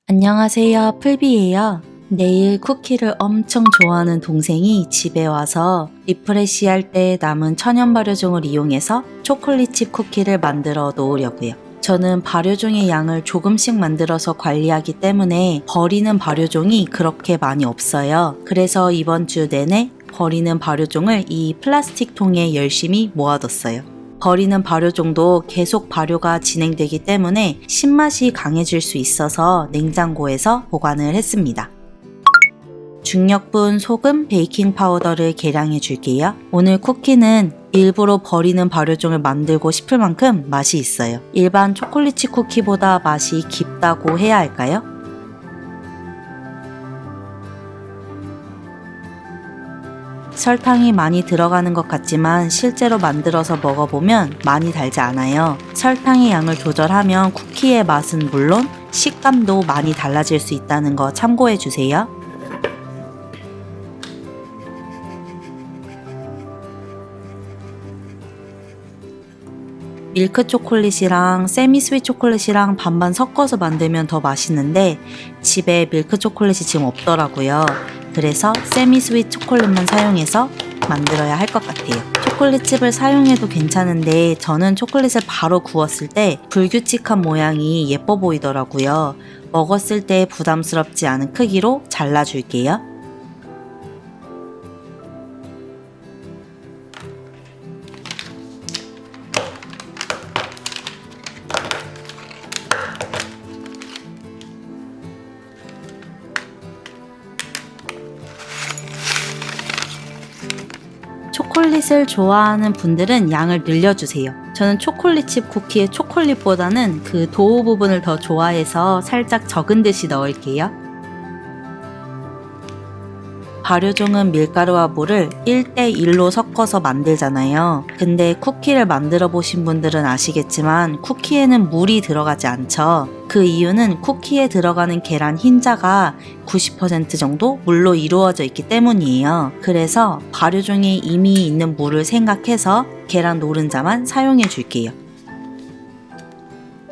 안녕하세요, 풀비예요. 내일 쿠키를 엄청 좋아하는 동생이 집에 와서 리프레시할 때 남은 천연 발효종을 이용해서 초콜릿칩 쿠키를 만들어 놓으려고요. 저는 발효종의 양을 조금씩 만들어서 관리하기 때문에 버리는 발효종이 그렇게 많이 없어요. 그래서 이번 주 내내 버리는 발효종을 이 플라스틱 통에 열심히 모아뒀어요. 버리는 발효종도 계속 발효가 진행되기 때문에 신맛이 강해질 수 있어서 냉장고에서 보관을 했습니다. 중력분, 소금, 베이킹 파우더를 계량해 줄게요. 오늘 쿠키는 일부러 버리는 발효종을 만들고 싶을 만큼 맛이 있어요. 일반 초콜릿칩 쿠키보다 맛이 깊다고 해야 할까요? 설탕이 많이 들어가는 것 같지만 실제로 만들어서 먹어보면 많이 달지 않아요. 설탕의 양을 조절하면 쿠키의 맛은 물론 식감도 많이 달라질 수 있다는 거 참고해 주세요. 밀크 초콜릿이랑 세미 스윗 초콜릿이랑 반반 섞어서 만들면 더 맛있는데 집에 밀크 초콜릿이 지금 없더라고요. 그래서 세미 스윗 초콜릿만 사용해서 만들어야 할 것 같아요. 초콜릿칩을 사용해도 괜찮은데 저는 초콜릿을 바로 구웠을 때 불규칙한 모양이 예뻐 보이더라고요. 먹었을 때 부담스럽지 않은 크기로 잘라줄게요. 초콜릿을 좋아하는 분들은 양을 늘려주세요. 저는 초콜릿칩 쿠키의 초콜릿보다는 그 도우 부분을 더 좋아해서 살짝 적은 듯이 넣을게요. 발효종은 밀가루와 물을 1대1로 섞어서 만들잖아요. 근데 쿠키를 만들어 보신 분들은 아시겠지만 쿠키에는 물이 들어가지 않죠. 그 이유는 쿠키에 들어가는 계란 흰자가 90% 정도 물로 이루어져 있기 때문이에요. 그래서 발효종에 이미 있는 물을 생각해서 계란 노른자만 사용해 줄게요.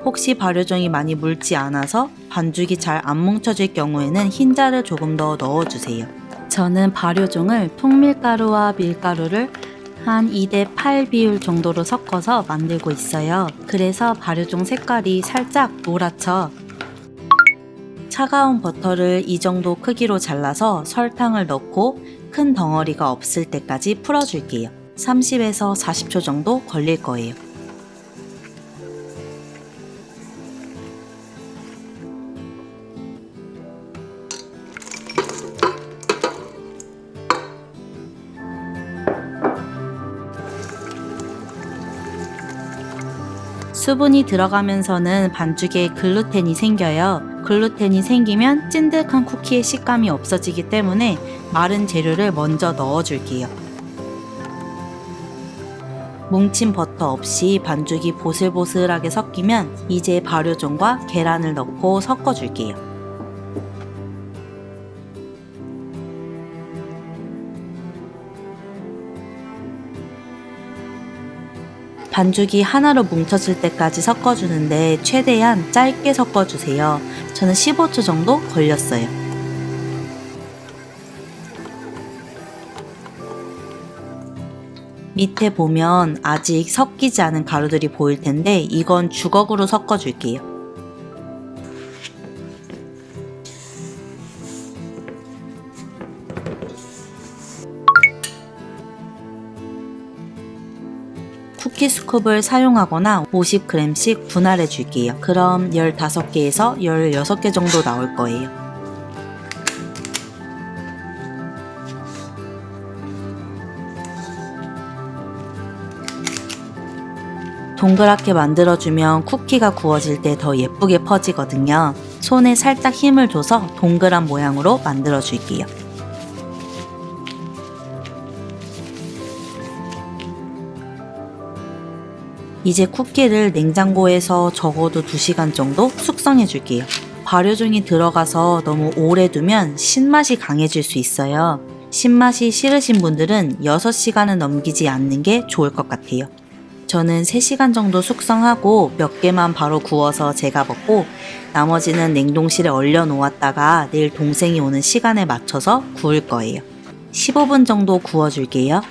혹시 발효종이 많이 묽지 않아서 반죽이 잘 안 뭉쳐질 경우에는 흰자를 조금 더 넣어주세요. 저는 발효종을 통밀가루와 밀가루를 한 2대8 비율 정도로 섞어서 만들고 있어요. 그래서 발효종 색깔이 살짝 노랗죠. 차가운 버터를 이 정도 크기로 잘라서 설탕을 넣고 큰 덩어리가 없을 때까지 풀어줄게요. 30에서 40초 정도 걸릴 거예요. 수분이 들어가면서는 반죽에 글루텐이 생겨요. 글루텐이 생기면 찐득한 쿠키의 식감이 없어지기 때문에 마른 재료를 먼저 넣어줄게요. 뭉친 버터 없이 반죽이 보슬보슬하게 섞이면 이제 발효종과 계란을 넣고 섞어줄게요. 반죽이 하나로 뭉쳐질 때까지 섞어주는데 최대한 짧게 섞어주세요. 저는 15초 정도 걸렸어요. 밑에 보면 아직 섞이지 않은 가루들이 보일 텐데 이건 주걱으로 섞어줄게요. 쿠키 스쿱을 사용하거나 50g씩 분할해 줄게요. 그럼 15개에서 16개 정도 나올 거예요. 동그랗게 만들어주면 쿠키가 구워질 때 더 예쁘게 퍼지거든요. 손에 살짝 힘을 줘서 동그란 모양으로 만들어 줄게요. 이제 쿠키를 냉장고에서 적어도 2시간 정도 숙성해 줄게요. 발효종이 들어가서 너무 오래 두면 신맛이 강해질 수 있어요. 신맛이 싫으신 분들은 6시간은 넘기지 않는 게 좋을 것 같아요. 저는 3시간 정도 숙성하고 몇 개만 바로 구워서 제가 먹고 나머지는 냉동실에 얼려 놓았다가 내일 동생이 오는 시간에 맞춰서 구울 거예요. 15분 정도 구워줄게요.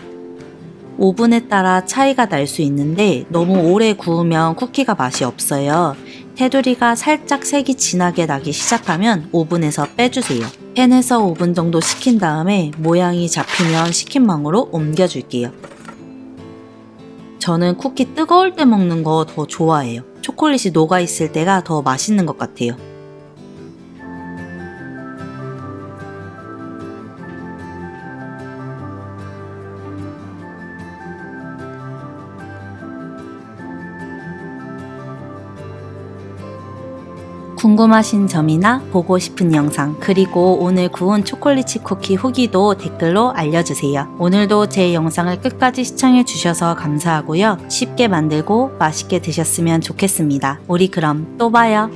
오븐에 따라 차이가 날 수 있는데 너무 오래 구우면 쿠키가 맛이 없어요. 테두리가 살짝 색이 진하게 나기 시작하면 오븐에서 빼주세요. 팬에서 5분 정도 식힌 다음에 모양이 잡히면 식힌망으로 옮겨줄게요. 저는 쿠키 뜨거울 때 먹는 거 더 좋아해요. 초콜릿이 녹아있을 때가 더 맛있는 것 같아요. 궁금하신 점이나 보고 싶은 영상, 그리고 오늘 구운 초콜릿칩 쿠키 후기도 댓글로 알려주세요. 오늘도 제 영상을 끝까지 시청해주셔서 감사하고요. 쉽게 만들고 맛있게 드셨으면 좋겠습니다. 우리 그럼 또 봐요.